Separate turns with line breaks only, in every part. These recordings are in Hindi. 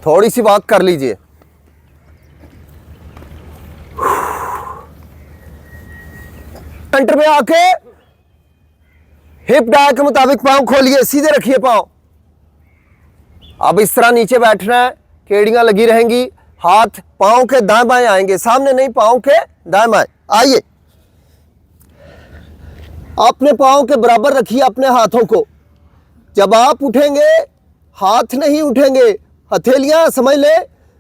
थोड़ी सी वॉक कर लीजिए। सेंटर में आके हिप डायल के मुताबिक पांव खोलिए, सीधे रखिए पांव। अब इस तरह नीचे बैठना है, केड़ियां लगी रहेंगी, हाथ पांव के दाएं बाएं आएंगे, सामने नहीं, पांव के दाएं बाएं। आइए, अपने पांव के बराबर रखिए अपने हाथों को। जब आप उठेंगे हाथ नहीं उठेंगे, हथेलियां समझ ले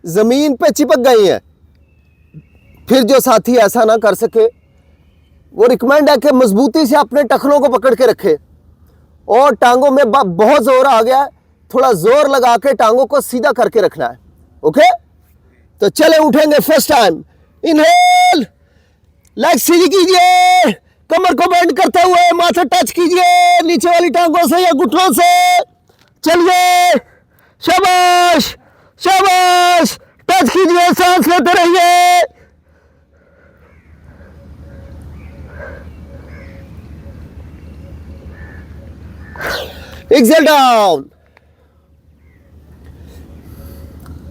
जमीन पे चिपक गई हैं। फिर जो साथी ऐसा ना कर सके, वो रिकमेंड है कि मजबूती से अपने टखनों को पकड़ के रखे। और टांगों में बहुत जोर आ गया है, थोड़ा जोर लगा के टांगों को सीधा करके रखना है। ओके, तो चले उठेंगे। फर्स्ट टाइम इनहेल, लेग सीधी कीजिए, कमर को बेंड करते हुए माथा टच कीजिए नीचे वाली टांगों से या घुटनों से। चलिए, शाबाश शाबाश, टच कीजिए, सांस लेते रहिए। Exhale down.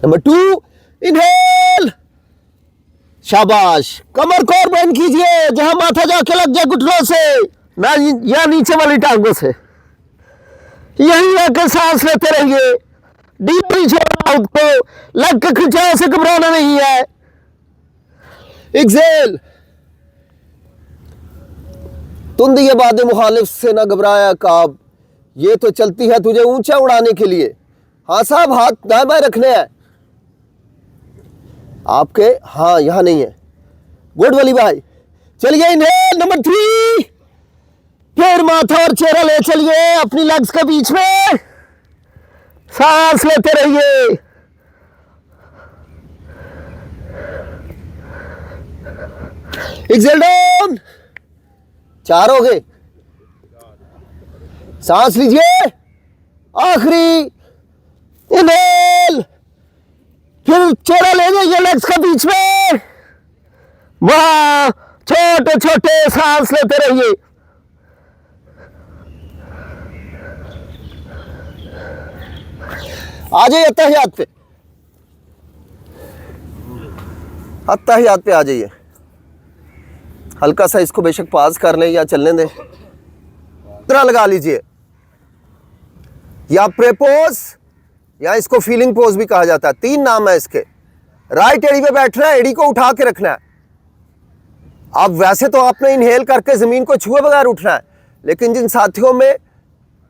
नंबर 2, इनहेल, शाबाश, कमर को और बेंड कीजिए, जहां माथा जाके लग जाए घुटनों से ना, या नीचे वाली टांगों से। यहीं आकर सांस लेते रहिए, डीप नहीं छोड़ना खुद को, लग के खिंचाव से घबराना नहीं है। एक्सेल, तुंदी ये बातें मुखालिफ से ना घबराया काब, ये तो चलती है तुझे ऊंचा उड़ाने के लिए। हाँ साहब, हाथ दाएं बाएं रखने हैं आपके, हाँ यहां नहीं है। गुड वली भाई, चलिए इन्हें। नंबर 3, फिर माथा और चेहरा ले चलिए अपनी लेग्स के बीच में, सांस लेते रहिए। Exhale down. 4 हो गए, सांस लीजिए, आखिरी इनहेल, फिर चेहरा ले जाइए लेग्स के बीच में, वहां छोटे छोटे सांस लेते रहिए। आ जाइए अत्तहियात पे, अत्तहियात पे आ जाइए। हल्का सा इसको बेशक पास कर लें या चलने दें, तरह लगा लीजिए, या प्रेपोज या इसको फीलिंग पोज भी कहा जाता है। 3 नाम है इसके। राइट एड़ी पे बैठना है, एड़ी को उठा के रखना है। अब वैसे तो आपने इनहेल करके जमीन को छुए बगैर उठना है, लेकिन जिन साथियों में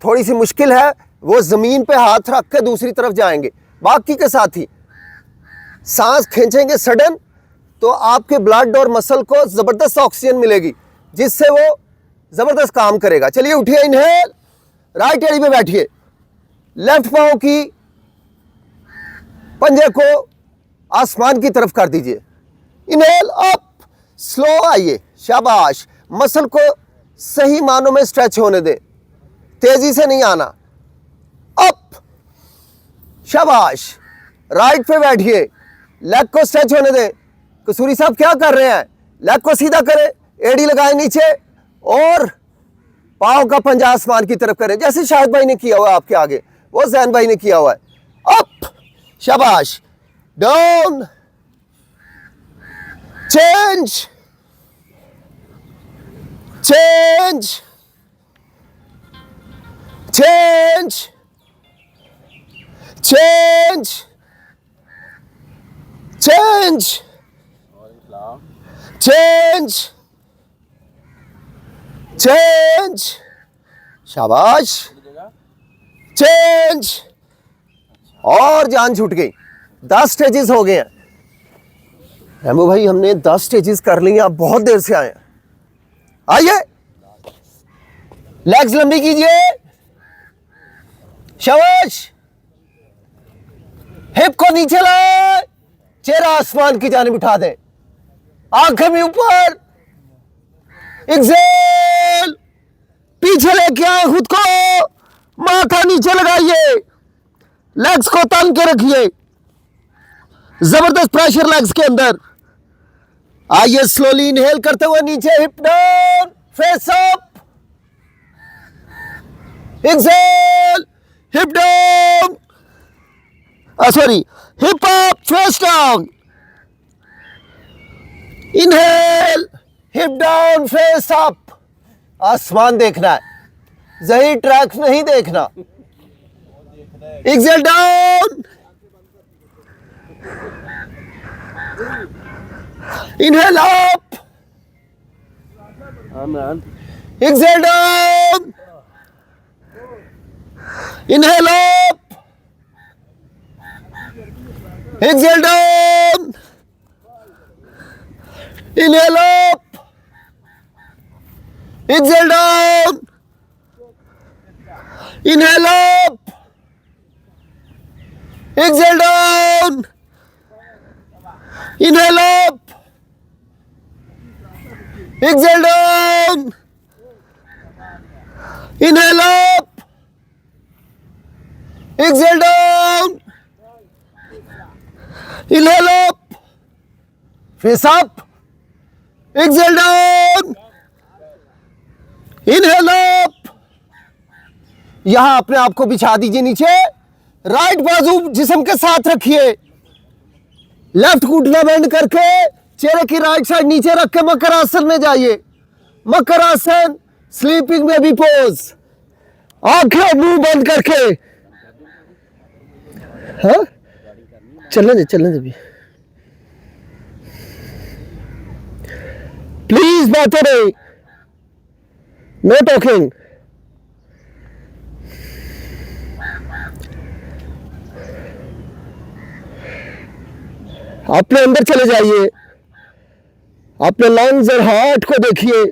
थोड़ी सी मुश्किल है वो जमीन पे हाथ रख के दूसरी तरफ जाएंगे। बाकी के साथी सांस खींचेंगे सडन, तो आपके ब्लड और मसल को जबरदस्त ऑक्सीजन मिलेगी, जिससे वो जबरदस्त काम करेगा। चलिए उठिए, इनहेल, राइट एड़ी पे बैठिए, लेफ्ट पांव की पंजे को आसमान की तरफ कर दीजिए। इनहेल अप, स्लो आइए, शाबाश, मसल को सही मानों में स्ट्रेच होने दें, तेजी से नहीं आना। अप, शाबाश, राइट पे बैठिए, लेग को स्ट्रेच होने दें। कसूरी साहब क्या कर रहे हैं, लेग को सीधा करें, एड़ी लगाएं नीचे और पांव का पंजा आसमान की तरफ करें, जैसे शाहिद भाई ने किया हुआ है आपके आगे, वो जैन भाई ने किया हुआ है। अप, शाबाश, down, change change change change change change change, शाबाश, चेंज। और जान छूट गई। 10 स्टेजेस हो गए हैं रेमो भाई, हमने 10 स्टेजेस कर ली हैं। आप बहुत देर से आए हैं। आइए, लेग्स लंबी कीजिए, शाबाश, हिप को नीचे लाए, चेहरा आसमान की जानिब उठा दें, आंखें भी ऊपर। एक्सेल, पीछे लेके आए खुद को, माथा नीचे लगाइए, लेग्स को तन के रखिए, जबरदस्त प्रेशर लेग्स के अंदर। आइए, स्लोली इनहेल करते हुए नीचे, hip down, face up, exhale, hip down, sorry, hip up, face down, inhale, hip down, face up. आसमान देखना है, सही ट्रैक नहीं देखना। Exhale down, inhale up, exhale down, inhale up, exhale down, inhale up, exhale down, inhale up, exhale down, inhale up, exhale down, inhale up, exhale down, inhale up, face up, exhale down, inhale up. यहां अपने आप को बिछा दीजिए नीचे, राइट बाजू जिस्म के साथ रखिए, लेफ्ट घुटना बेंड करके चेहरे की राइट साइड नीचे रख के मकर आसन में जाइए। मकर आसन, स्लीपिंग बेबी पोज, आंखें मुंह बंद करके। हाँ, चलने दे भी, प्लीज बातें नहीं, नो टॉकिंग। अपने अंदर चले जाइए, अपने लंग्स और हार्ट को देखिए।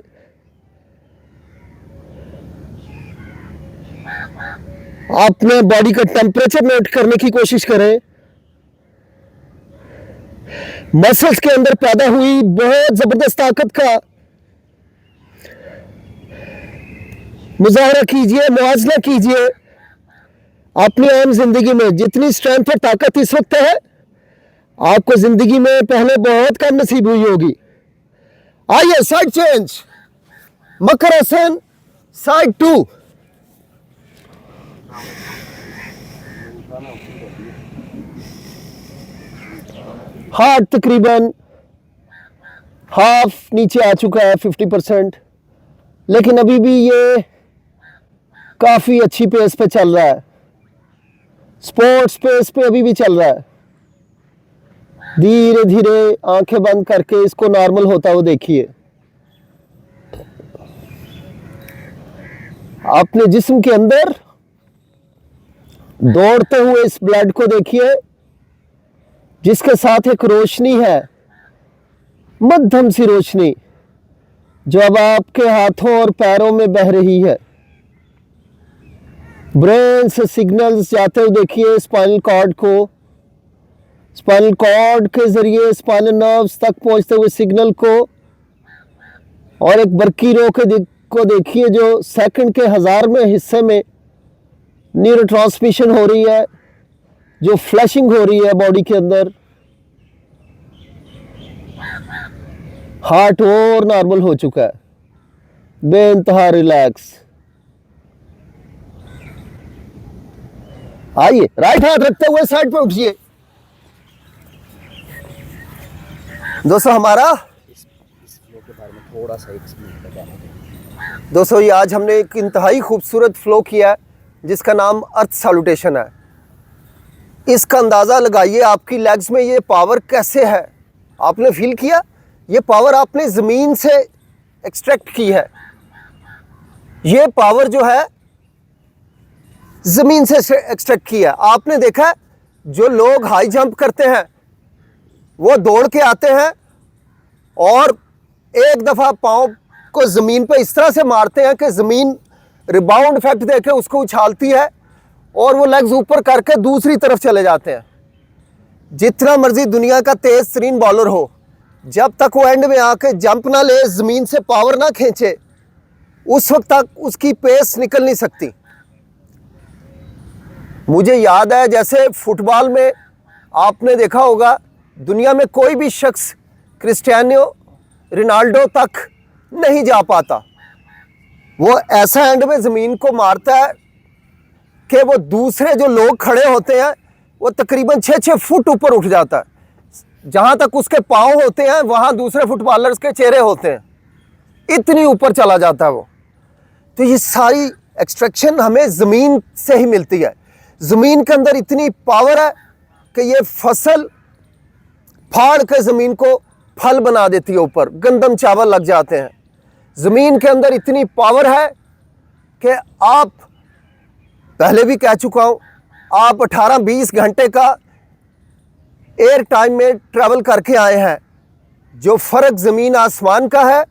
अपने बॉडी का टेम्परेचर नोट करने की कोशिश करें। मसल्स के अंदर पैदा हुई बहुत जबरदस्त ताकत का मुजाहरा कीजिए, मुआवजा कीजिए। अपनी आम जिंदगी में जितनी स्ट्रेंथ और ताकत इस वक्त है, आपको जिंदगी में पहले बहुत कम नसीब हुई होगी। आइए साइड चेंज, मकर आसन साइड 2। हार्ट तकरीबन हाफ नीचे आ चुका है, 50%, लेकिन अभी भी ये काफी अच्छी पेस पे चल रहा है, स्पोर्ट्स पेस पे अभी भी चल रहा है। धीरे धीरे आंखें बंद करके इसको नॉर्मल होता हुआ देखिए। अपने जिस्म के अंदर दौड़ते हुए इस ब्लड को देखिए, जिसके साथ एक रोशनी है, मध्यम सी रोशनी, जो अब आपके हाथों और पैरों में बह रही है। ब्रेन से सिग्नल्स जाते हुए देखिए स्पाइनल कॉर्ड को, स्पाइनल कॉर्ड के जरिए स्पाइनल नर्व्स तक पहुंचते हुए सिग्नल को, और एक बरकी रो को देखिए जो सेकंड के 1000वें हिस्से में न्यूरो ट्रांसमिशन हो रही है, जो फ्लशिंग हो रही है बॉडी के अंदर। हार्ट और नॉर्मल हो चुका है, बेइंतहा रिलैक्स। आइए राइट हाथ रखते हुए साइड पे उठिए। दोस्तों हमारा
थोड़ा सा एक्सप्लेन बताना।
दोस्तों ये आज हमने एक इंतहाई खूबसूरत फ्लो किया है, जिसका नाम अर्थ सैल्यूटेशन है। इसका अंदाज़ा लगाइए, आपकी लेग्स में ये पावर कैसे है। आपने फील किया, ये पावर आपने ज़मीन से एक्सट्रैक्ट की है। ये पावर जो है ज़मीन से एक्सट्रैक्ट की है। आपने देखा है, जो लोग हाई जंप करते हैं वो दौड़ के आते हैं और एक दफ़ा पाँव को ज़मीन पे इस तरह से मारते हैं कि ज़मीन रिबाउंड इफेक्ट देके उसको उछालती है और वो लेग्स ऊपर करके दूसरी तरफ चले जाते हैं। जितना मर्जी दुनिया का तेज तरीन बॉलर हो, जब तक वो एंड में आके जंप ना ले, ज़मीन से पावर ना खींचे, उस वक्त तक उसकी पेस निकल नहीं सकती। मुझे याद है, जैसे फुटबॉल में आपने देखा होगा, दुनिया में कोई भी शख्स क्रिस्टियानो रोनाल्डो तक नहीं जा पाता। वो ऐसा एंड में ज़मीन को मारता है कि वो दूसरे जो लोग खड़े होते हैं वो तकरीबन 6-6 फुट ऊपर उठ जाता है। जहाँ तक उसके पाँव होते हैं वहाँ दूसरे फुटबॉलर्स के चेहरे होते हैं, इतनी ऊपर चला जाता है वो। तो ये सारी एक्सट्रैक्शन हमें ज़मीन से ही मिलती है। ज़मीन के अंदर इतनी पावर है कि ये फसल फाड़ के ज़मीन को फल बना देती है, ऊपर गंदम चावल लग जाते हैं। ज़मीन के अंदर इतनी पावर है कि आप, पहले भी कह चुका हूँ, आप 18-20 घंटे का एयर टाइम में ट्रैवल करके आए हैं। जो फ़र्क ज़मीन आसमान का है,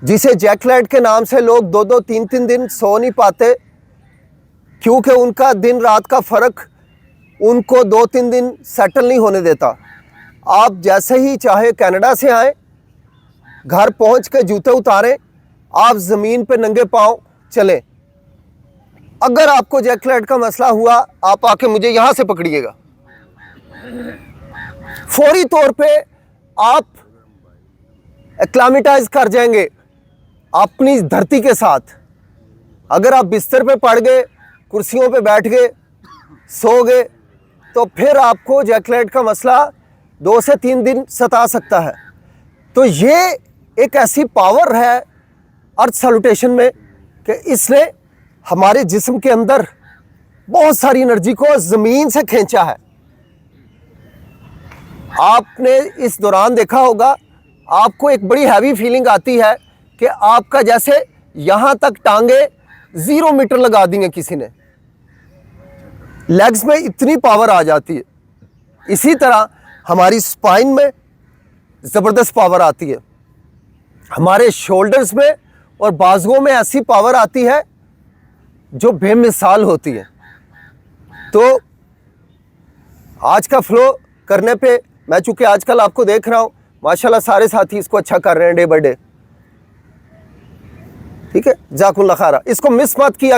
जिसे जैकलेट के नाम से लोग 2-2, 3-3 दिन सो नहीं पाते, क्योंकि उनका दिन रात का फ़र्क उनको 2-3 दिन सेटल नहीं होने देता। आप जैसे ही चाहे कनाडा से आए, घर पहुंच के जूते उतारें, आप ज़मीन पे नंगे पांव चलें। अगर आपको जैकलेट का मसला हुआ, आप आके मुझे यहाँ से पकड़िएगा। फौरी तौर पे आप एक्लामेटाइज कर जाएंगे अपनी धरती के साथ। अगर आप बिस्तर पे पड़ गए, कुर्सियों पे बैठ गए, सो गए, तो फिर आपको जैकलेट का मसला 2 से 3 दिन सता सकता है। तो ये एक ऐसी पावर है अर्थ सैल्यूटेशन में कि इसने हमारे जिस्म के अंदर बहुत सारी एनर्जी को ज़मीन से खींचा है। आपने इस दौरान देखा होगा, आपको एक बड़ी हैवी फीलिंग आती है कि आपका जैसे यहाँ तक टांगे 0 मीटर लगा दी हैं किसी ने। लेग्स में इतनी पावर आ जाती है। इसी तरह हमारी स्पाइन में ज़बरदस्त पावर आती है। हमारे शोल्डर्स में और बाजुओं में ऐसी पावर आती है जो बेमिसाल होती है। तो आज का फ्लो करने पे, मैं चूँकि आजकल आपको देख रहा हूँ, माशाल्लाह सारे साथी इसको अच्छा कर रहे हैं डे बाय डे। ठीक है, जाकुल्लाह खारा। इसको मिस मत किया।